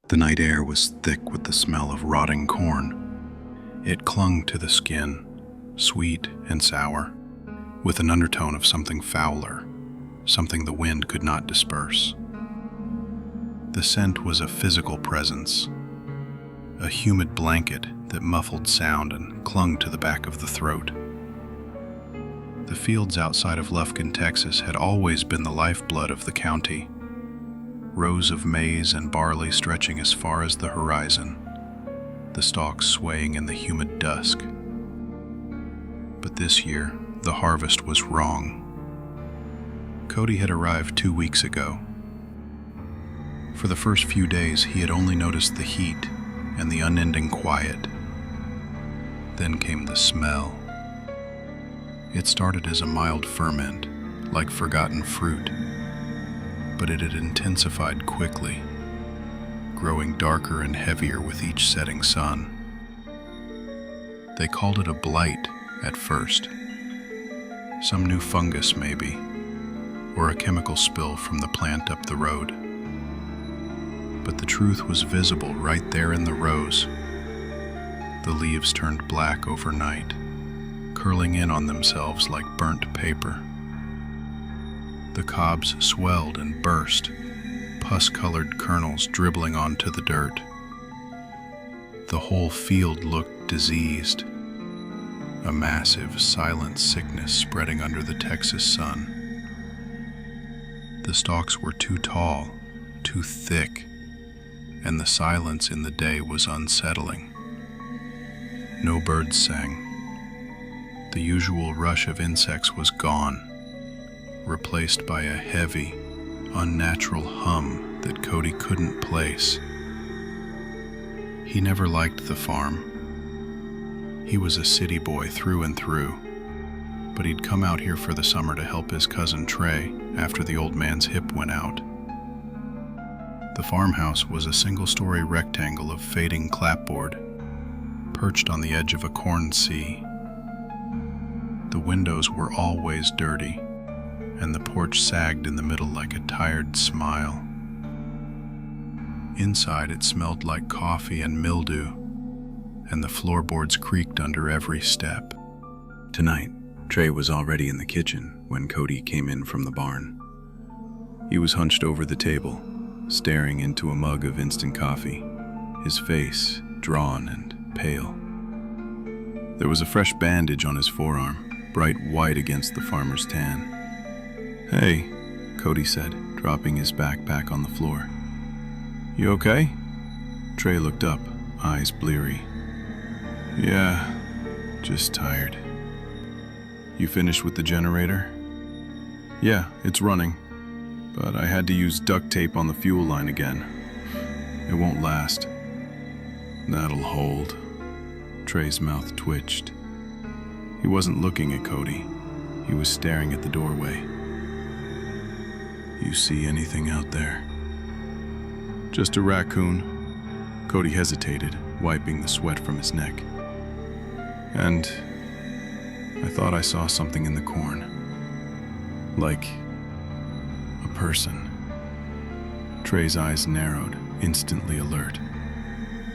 The night air was thick with the smell of rotting corn. It clung to the skin, sweet and sour, with an undertone of something fouler, something the wind could not disperse. The scent was a physical presence, a humid blanket that muffled sound and clung to the back of the throat. The fields outside of Lufkin, Texas had always been the lifeblood of the county, rows of maize and barley stretching as far as the horizon, the stalks swaying in the humid dusk. But this year, the harvest was wrong. Cody had arrived 2 weeks ago. For the first few days, he had only noticed the heat and the unending quiet. Then came the smell. It started as a mild ferment, like forgotten fruit, but it had intensified quickly, growing darker and heavier with each setting sun. They called it a blight at first. Some new fungus maybe, or a chemical spill from the plant up the road. But the truth was visible right there in the rows. The leaves turned black overnight, curling in on themselves like burnt paper. The cobs swelled and burst, pus-colored kernels dribbling onto the dirt. The whole field looked diseased, a massive, silent sickness spreading under the Texas sun. The stalks were too tall, too thick, and the silence in the day was unsettling. No birds sang. The usual rush of insects was gone, replaced by a heavy, unnatural hum that Cody couldn't place. He never liked the farm. He was a city boy through and through, but he'd come out here for the summer to help his cousin Trey after the old man's hip went out. The farmhouse was a single-story rectangle of fading clapboard, perched on the edge of a corn sea. The windows were always dirty, and the porch sagged in the middle like a tired smile. Inside it smelled like coffee and mildew, and the floorboards creaked under every step. Tonight, Trey was already in the kitchen when Cody came in from the barn. He was hunched over the table, staring into a mug of instant coffee, his face drawn and pale. There was a fresh bandage on his forearm, bright white against the farmer's tan. "Hey," Cody said, dropping his backpack on the floor. "You okay?" Trey looked up, eyes bleary. "Yeah, just tired." "You finished with the generator?" "Yeah, it's running, but I had to use duct tape on the fuel line again. It won't last." "That'll hold." Trey's mouth twitched. He wasn't looking at Cody. He was staring at the doorway. "You see anything out there?" "Just a raccoon." Cody hesitated, wiping the sweat from his neck. "And I thought I saw something in the corn. Like a person." Trey's eyes narrowed, instantly alert.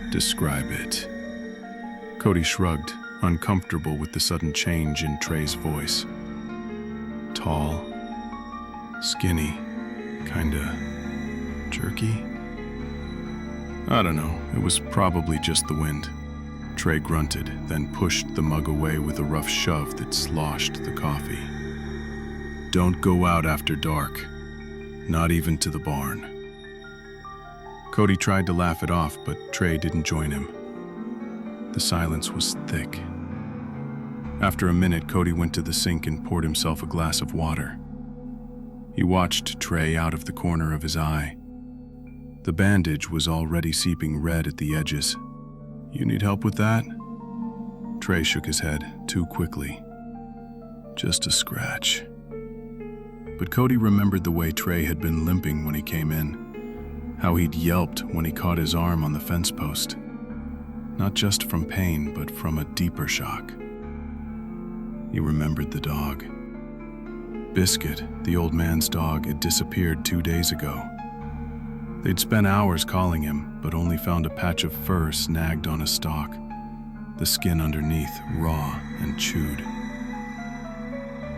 "Describe it." Cody shrugged, uncomfortable with the sudden change in Trey's voice. "Tall, skinny, kinda jerky?" "I don't know, it was probably just the wind." Trey grunted, then pushed the mug away with a rough shove that sloshed the coffee. "Don't go out after dark, not even to the barn." Cody tried to laugh it off, but Trey didn't join him. The silence was thick. After a minute, Cody went to the sink and poured himself a glass of water. He watched Trey out of the corner of his eye. The bandage was already seeping red at the edges. "You need help with that?" Trey shook his head, too quickly. "Just a scratch." But Cody remembered the way Trey had been limping when he came in, how he'd yelped when he caught his arm on the fence post. Not just from pain, but from a deeper shock. He remembered the dog. Biscuit, the old man's dog, had disappeared 2 days ago. They'd spent hours calling him, but only found a patch of fur snagged on a stalk, the skin underneath raw and chewed.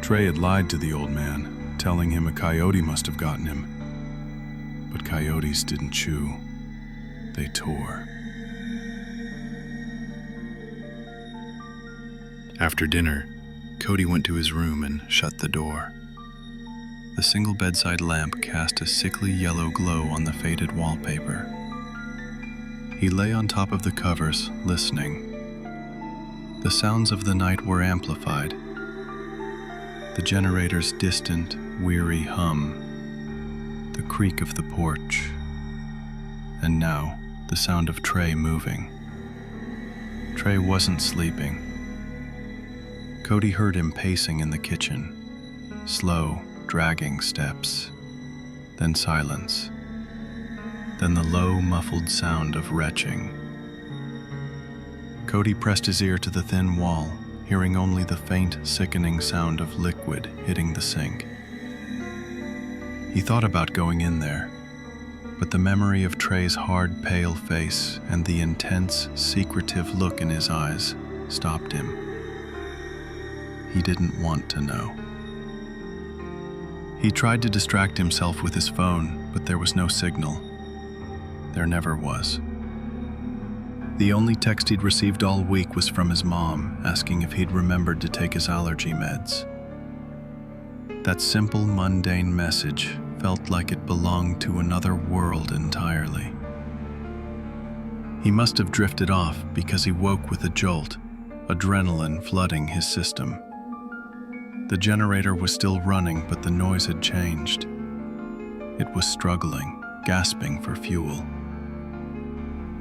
Trey had lied to the old man, telling him a coyote must have gotten him. But coyotes didn't chew, they tore. After dinner, Cody went to his room and shut the door. The single bedside lamp cast a sickly yellow glow on the faded wallpaper. He lay on top of the covers, listening. The sounds of the night were amplified. The generator's distant, weary hum, the creak of the porch, and now the sound of Trey moving. Trey wasn't sleeping. Cody heard him pacing in the kitchen, slow, dragging steps, then silence, then the low, muffled sound of retching. Cody pressed his ear to the thin wall, hearing only the faint, sickening sound of liquid hitting the sink. He thought about going in there, but the memory of Trey's hard, pale face and the intense, secretive look in his eyes stopped him. He didn't want to know. He tried to distract himself with his phone, but there was no signal. There never was. The only text he'd received all week was from his mom, asking if he'd remembered to take his allergy meds. That simple, mundane message felt like it belonged to another world entirely. He must have drifted off because he woke with a jolt, adrenaline flooding his system. The generator was still running, but the noise had changed. It was struggling, gasping for fuel.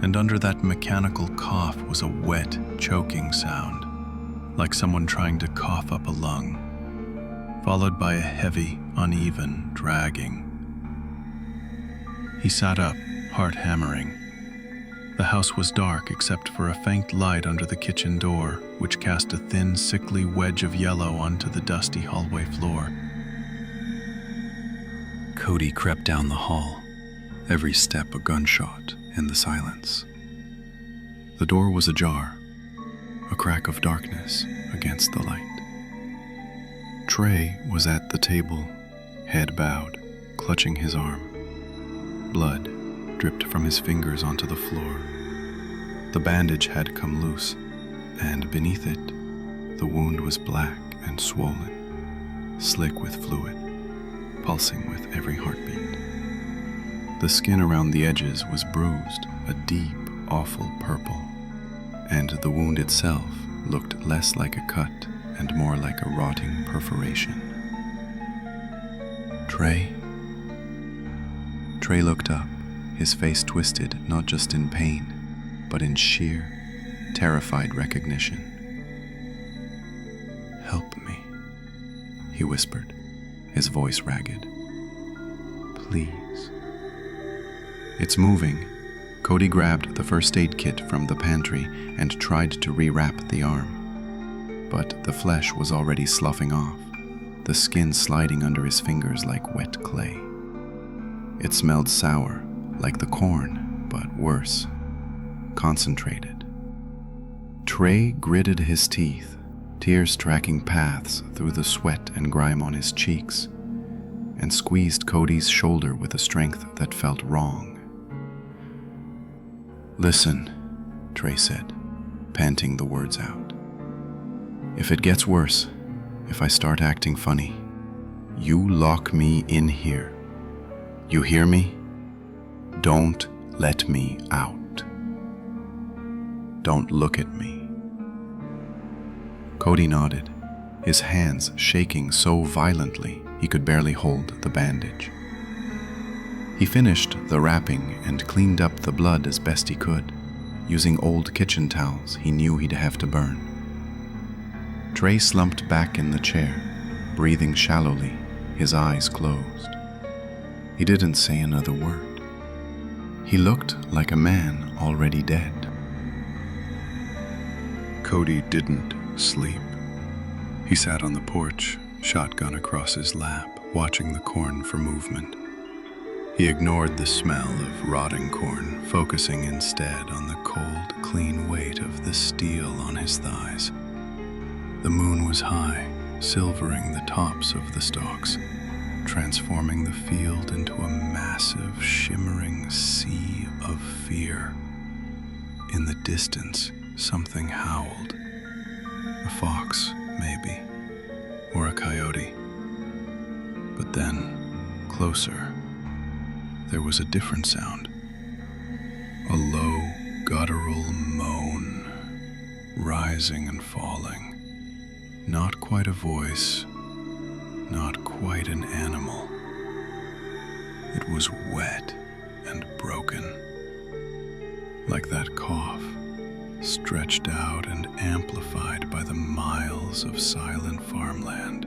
And under that mechanical cough was a wet, choking sound, like someone trying to cough up a lung, followed by a heavy, uneven dragging. He sat up, heart hammering. The house was dark except for a faint light under the kitchen door, which cast a thin, sickly wedge of yellow onto the dusty hallway floor. Cody crept down the hall, every step a gunshot in the silence. The door was ajar, a crack of darkness against the light. Trey was at the table, head bowed, clutching his arm. Blood dripped from his fingers onto the floor. The bandage had come loose, and beneath it, the wound was black and swollen, slick with fluid, pulsing with every heartbeat. The skin around the edges was bruised, a deep, awful purple, and the wound itself looked less like a cut and more like a rotting perforation. Trey? Trey looked up, his face twisted not just in pain, but in sheer, terrified recognition. "Help me," he whispered, his voice ragged. "Please." "It's moving." Cody grabbed the first aid kit from the pantry and tried to rewrap the arm. But the flesh was already sloughing off, the skin sliding under his fingers like wet clay. It smelled sour, like the corn, but worse, concentrated. Trey gritted his teeth, tears tracking paths through the sweat and grime on his cheeks, and squeezed Cody's shoulder with a strength that felt wrong. "Listen," Trey said, panting the words out. "If it gets worse, if I start acting funny, you lock me in here. You hear me? Don't let me out. Don't look at me." Cody nodded, his hands shaking so violently he could barely hold the bandage. He finished the wrapping and cleaned up the blood as best he could, using old kitchen towels he knew he'd have to burn. Trey slumped back in the chair, breathing shallowly, his eyes closed. He didn't say another word. He looked like a man already dead. Cody didn't sleep. He sat on the porch, shotgun across his lap, watching the corn for movement. He ignored the smell of rotting corn, focusing instead on the cold, clean weight of the steel on his thighs. The moon was high, silvering the tops of the stalks, transforming the field into a massive, shimmering sea of fear. In the distance, something howled. A fox, maybe, or a coyote. But then, closer, there was a different sound. A low, guttural moan, rising and falling. Not quite a voice, not quite an animal. It was wet and broken, like that cough, stretched out and amplified by the miles of silent farmland.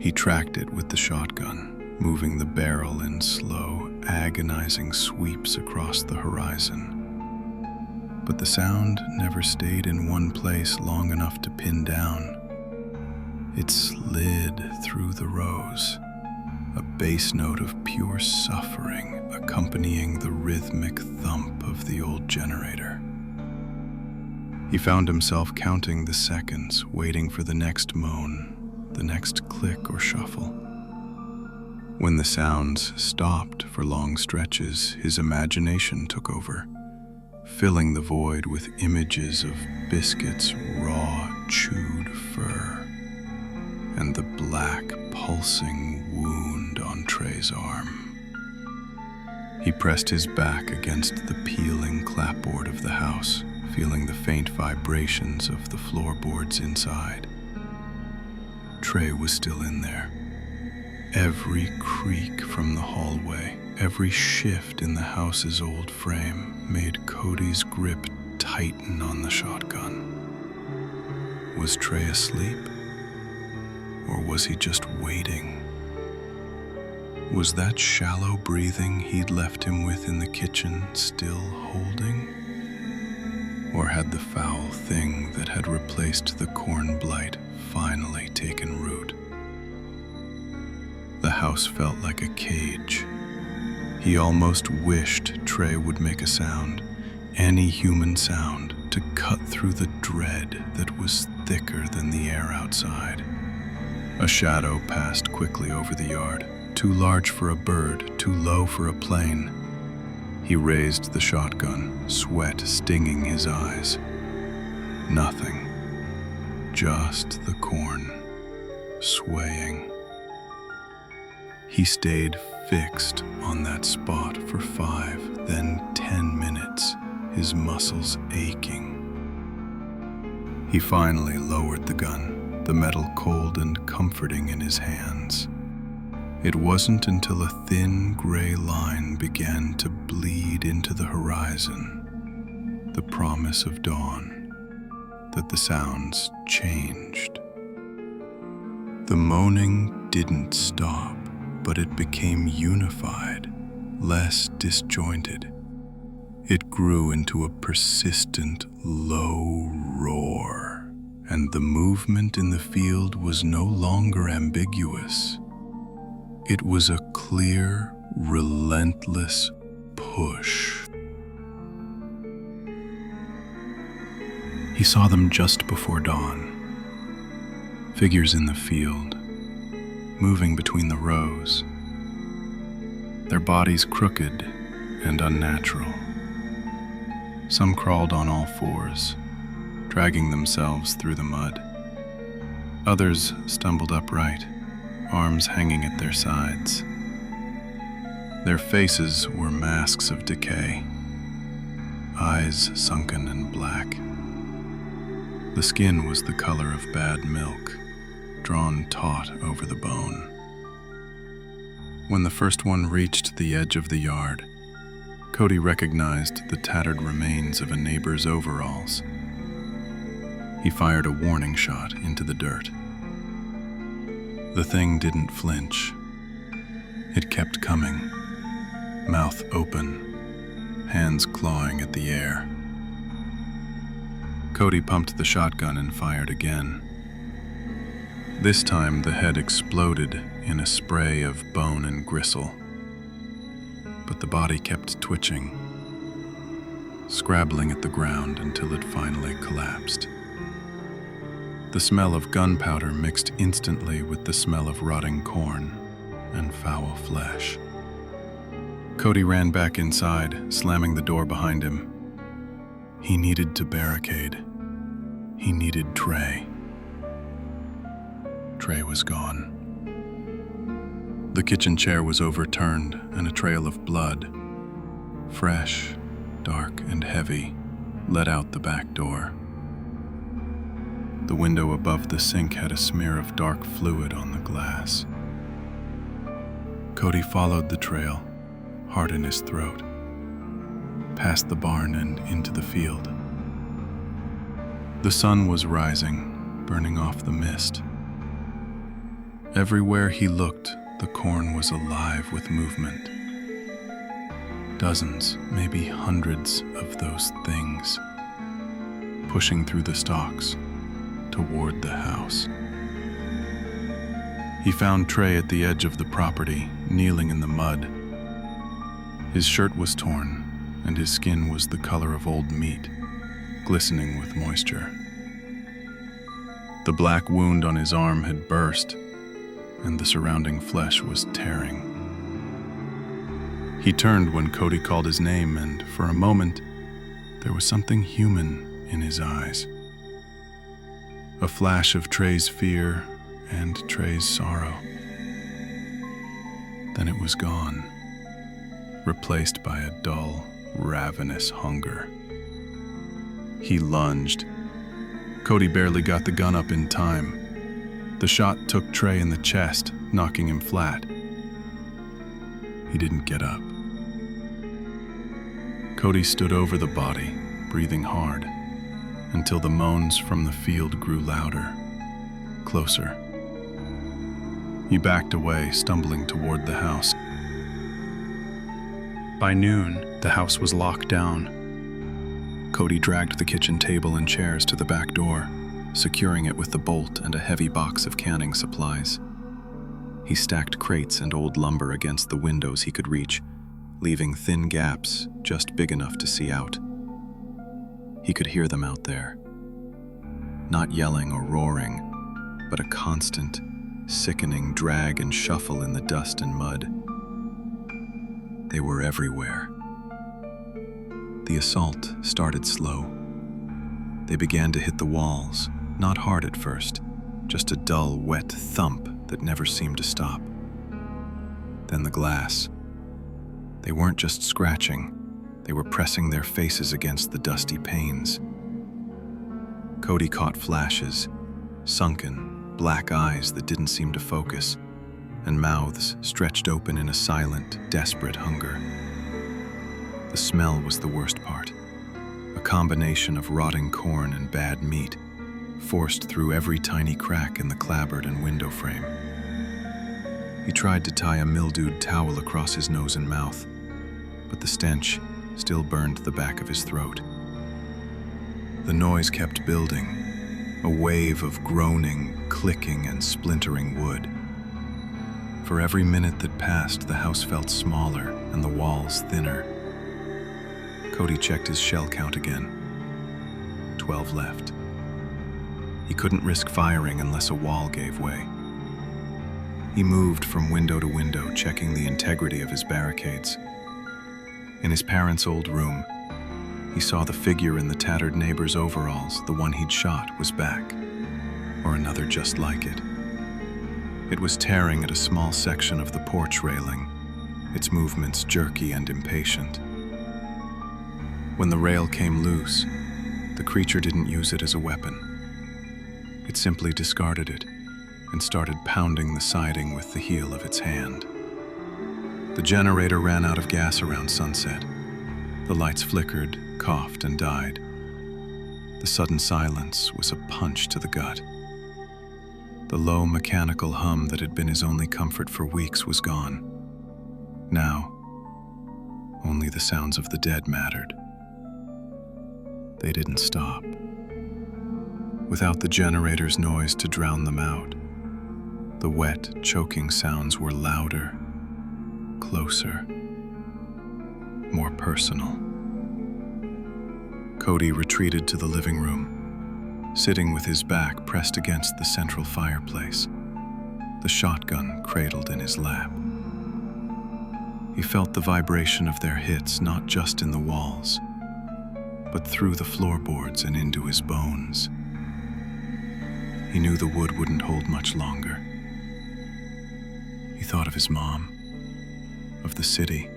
He tracked it with the shotgun, moving the barrel in slow, agonizing sweeps across the horizon. But the sound never stayed in one place long enough to pin down. It slid through the rows, a bass note of pure suffering accompanying the rhythmic thump of the old generator. He found himself counting the seconds, waiting for the next moan, the next click or shuffle. When the sounds stopped for long stretches, his imagination took over, filling the void with images of biscuits' raw, chewed fur, and the black, pulsing wound on Trey's arm. He pressed his back against the peeling clapboard of the house, feeling the faint vibrations of the floorboards inside. Trey was still in there. Every creak from the hallway, every shift in the house's old frame made Cody's grip tighten on the shotgun. Was Trey asleep? Or was he just waiting? Was that shallow breathing he'd left him with in the kitchen still holding? Or had the foul thing that had replaced the corn blight finally taken root? The house felt like a cage. He almost wished Trey would make a sound, any human sound, to cut through the dread that was thicker than the air outside. A shadow passed quickly over the yard, too large for a bird, too low for a plane. He raised the shotgun, sweat stinging his eyes. Nothing. Just the corn, swaying. He stayed fixed on that spot for 5, then 10 minutes, his muscles aching. He finally lowered the gun, the metal cold and comforting in his hands. It wasn't until a thin gray line began to bleed into the horizon, the promise of dawn, that the sounds changed. The moaning didn't stop, but it became unified, less disjointed. It grew into a persistent, low roar, and the movement in the field was no longer ambiguous. It was a clear, relentless push. He saw them just before dawn. Figures in the field, moving between the rows, their bodies crooked and unnatural. Some crawled on all fours, dragging themselves through the mud. Others stumbled upright, arms hanging at their sides. Their faces were masks of decay, eyes sunken and black. The skin was the color of bad milk, drawn taut over the bone. When the first one reached the edge of the yard, Cody recognized the tattered remains of a neighbor's overalls. He fired a warning shot into the dirt. The thing didn't flinch. It kept coming, mouth open, hands clawing at the air. Cody pumped the shotgun and fired again. This time the head exploded in a spray of bone and gristle, but the body kept twitching, scrabbling at the ground until it finally collapsed. The smell of gunpowder mixed instantly with the smell of rotting corn and foul flesh. Cody ran back inside, slamming the door behind him. He needed to barricade. He needed Trey. Trey was gone. The kitchen chair was overturned, and a trail of blood, fresh, dark, and heavy, led out the back door. The window above the sink had a smear of dark fluid on the glass. Cody followed the trail, heart in his throat, past the barn and into the field. The sun was rising, burning off the mist. Everywhere he looked, the corn was alive with movement. Dozens, maybe hundreds of those things, pushing through the stalks toward the house. He found Trey at the edge of the property, kneeling in the mud. His shirt was torn, and his skin was the color of old meat, glistening with moisture. The black wound on his arm had burst, and the surrounding flesh was tearing. He turned when Cody called his name, and for a moment, there was something human in his eyes. A flash of Trey's fear and Trey's sorrow. Then it was gone, replaced by a dull, ravenous hunger. He lunged. Cody barely got the gun up in time. The shot took Trey in the chest, knocking him flat. He didn't get up. Cody stood over the body, breathing hard, until the moans from the field grew louder, closer. He backed away, stumbling toward the house. By noon, the house was locked down. Cody dragged the kitchen table and chairs to the back door, securing it with the bolt and a heavy box of canning supplies. He stacked crates and old lumber against the windows he could reach, leaving thin gaps just big enough to see out. He could hear them out there. Not yelling or roaring, but a constant, sickening drag and shuffle in the dust and mud. They were everywhere. The assault started slow. They began to hit the walls, not hard at first, just a dull, wet thump that never seemed to stop. Then the glass. They weren't just scratching, they were pressing their faces against the dusty panes. Cody caught flashes, sunken, black eyes that didn't seem to focus, and mouths stretched open in a silent, desperate hunger. The smell was the worst part, a combination of rotting corn and bad meat, forced through every tiny crack in the clapboard and window frame. He tried to tie a mildewed towel across his nose and mouth, but the stench still burned the back of his throat. The noise kept building, a wave of groaning, clicking, and splintering wood. For every minute that passed, the house felt smaller and the walls thinner. Cody checked his shell count again. 12 left. He couldn't risk firing unless a wall gave way. He moved from window to window, checking the integrity of his barricades. In his parents' old room, he saw the figure in the tattered neighbor's overalls. The one he'd shot was back, or another just like it. It was tearing at a small section of the porch railing, its movements jerky and impatient. When the rail came loose, the creature didn't use it as a weapon. It simply discarded it and started pounding the siding with the heel of its hand. The generator ran out of gas around sunset. The lights flickered, coughed, and died. The sudden silence was a punch to the gut. The low mechanical hum that had been his only comfort for weeks was gone. Now, only the sounds of the dead mattered. They didn't stop. Without the generator's noise to drown them out, the wet, choking sounds were louder, closer, more personal. Cody retreated to the living room, sitting with his back pressed against the central fireplace, the shotgun cradled in his lap. He felt the vibration of their hits not just in the walls, but through the floorboards and into his bones. He knew the wood wouldn't hold much longer. He thought of his mom, of the city,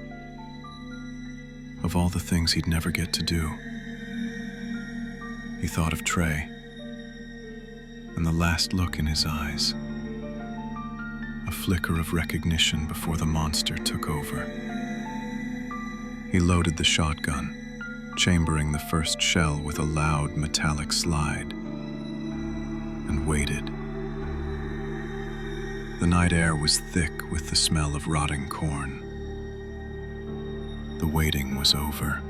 of all the things he'd never get to do. He thought of Trey, and the last look in his eyes, a flicker of recognition before the monster took over. He loaded the shotgun, chambering the first shell with a loud metallic slide, and waited. The night air was thick with the smell of rotting corn. The waiting was over.